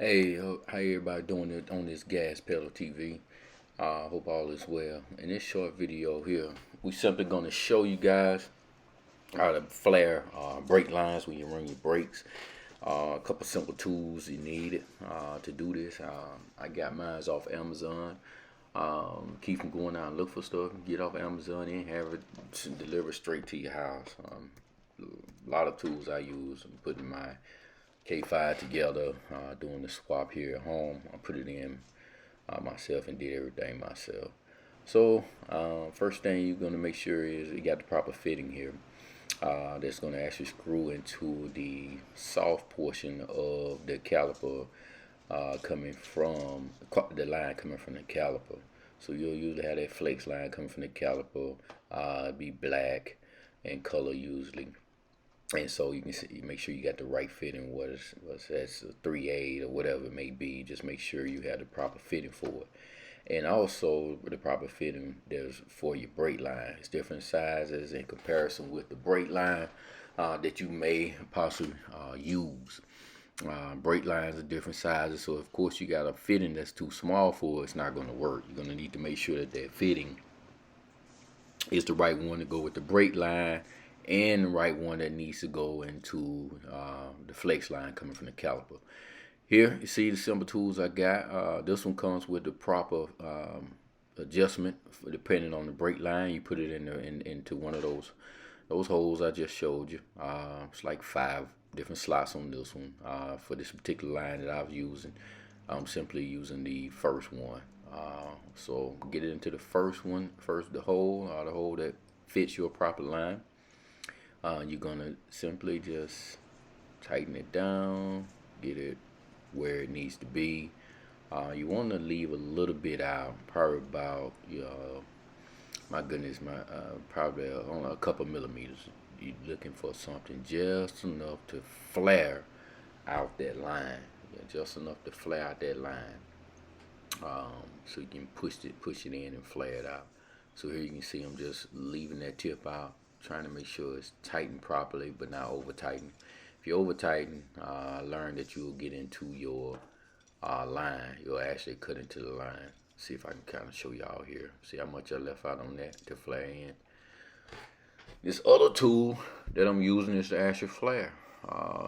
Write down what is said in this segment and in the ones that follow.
Hey, how everybody doing it on this gas pedal TV? Hope all is well. In this short video here, we simply going to show you guys how to flare brake lines when you run your brakes. A couple simple tools you need to do this. I got mine off Amazon. Keep from going out and look for stuff. Get off Amazon and have it delivered straight to your house. A lot of tools I use. I'm putting my K5 together, doing the swap here at home. I put it in myself and did everything myself. So first thing you're going to make sure is you got the proper fitting here. That's going to actually screw into the soft portion of the caliper coming from the line coming from the caliper. So you'll usually have that flex line coming from the caliper, be black in color usually. And so you can see, make sure you got the right fitting, what's that's a 3/8 or whatever it may be. Just make sure you have the proper fitting for it. And also the proper fitting there's for your brake line. It's different sizes in comparison with the brake line that you may possibly use. Brake lines are different sizes, so of course you got a fitting that's too small for it, it's not going to work. You're going to need to make sure that that fitting is the right one to go with the brake line, and the right one that needs to go into the flex line coming from the caliper. Here you see the simple tools I got. This one comes with the proper adjustment depending on the brake line. You put it into one of those holes I just showed you. It's like 5 different slots on this one. For this particular line that I was using, I'm simply using the first one. So get it into the first one, the hole that fits your proper line. You're gonna simply just tighten it down, get it where it needs to be. You want to leave a little bit out, probably about my goodness, probably only a couple millimeters. You're looking for something just enough to flare out that line, just enough to flare out that line, so you can push it in and flare it out. So here you can see I'm just leaving that tip out, trying to make sure it's tightened properly but not over tightened. If you over tighten, learn that you'll get into your line. You'll actually cut into the line. See if I can kind of show y'all here. See how much I left out on that to flare in. This other tool that I'm using is the actual flare.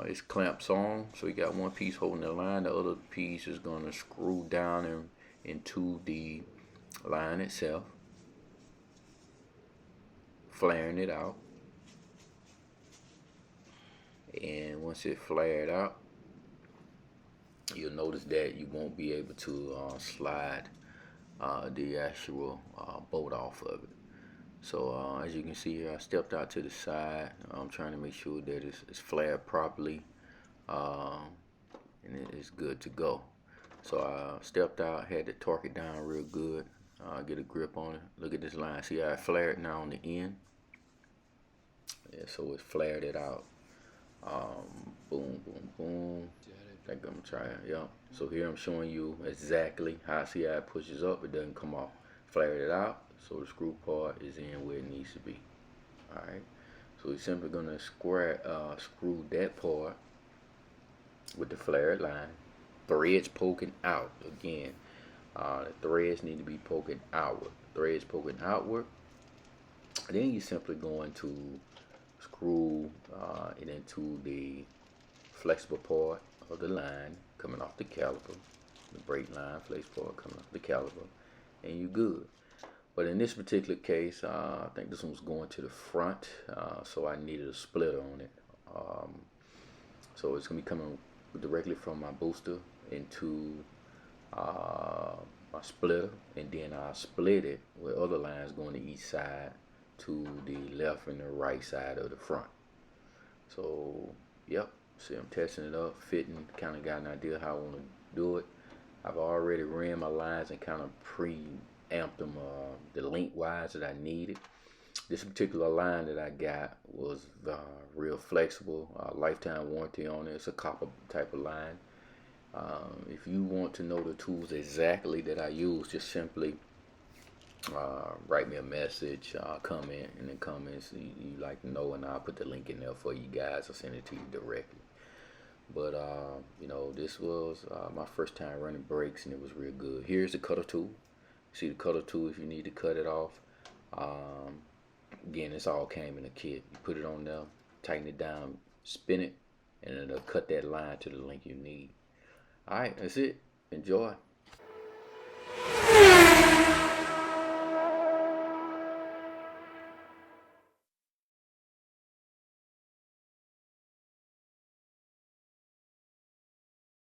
It's clamps on, so you got one piece holding the line, the other piece is going to screw down into the line itself, flaring it out. And once it flared out, you'll notice that you won't be able to slide the actual bolt off of it. So as you can see here, I stepped out to the side. I'm trying to make sure that it's flared properly, and it's good to go. So I stepped out, had to torque it down real good, get a grip on it. Look at this line. See how I flared now on the end? Yeah, so it's flared it out. Boom, boom, boom. I think I'm gonna try it. Yeah. So here I'm showing you exactly how. See how it pushes up, it doesn't come off. Flared it out, so the screw part is in where it needs to be. All right. So we're simply gonna screw that part with the flared line. Threads poking out again. The threads need to be poking outward. Threads poking outward. Then you're simply going to screw it into the flexible part of the line coming off the caliper, the brake line flex part coming off the caliper, and you're good. But in this particular case, I think this one's going to the front, so I needed a splitter on it. So it's gonna be coming directly from my booster into my splitter, and then I split it with other lines going to each side to the left and the right side of the front. So yep, see I'm testing it up, fitting, kind of got an idea how I want to do it. I've already ran my lines and kind of pre-amped them the lengthwise that I needed. This particular line that I got was real flexible, lifetime warranty on it. It's a copper type of line. If you want to know the tools exactly that I use, just simply write me a message, comment in the comments you like to know, and I'll put the link in there for you guys. I'll send it to you directly. But you know, this was my first time running brakes, and it was real good. Here's the cutter tool. See the cutter tool if you need to cut it off. Um, Again, this all came in a kit. You put it on there, tighten it down, spin it, and it'll cut that line to the length you need. All right, that's it. Enjoy.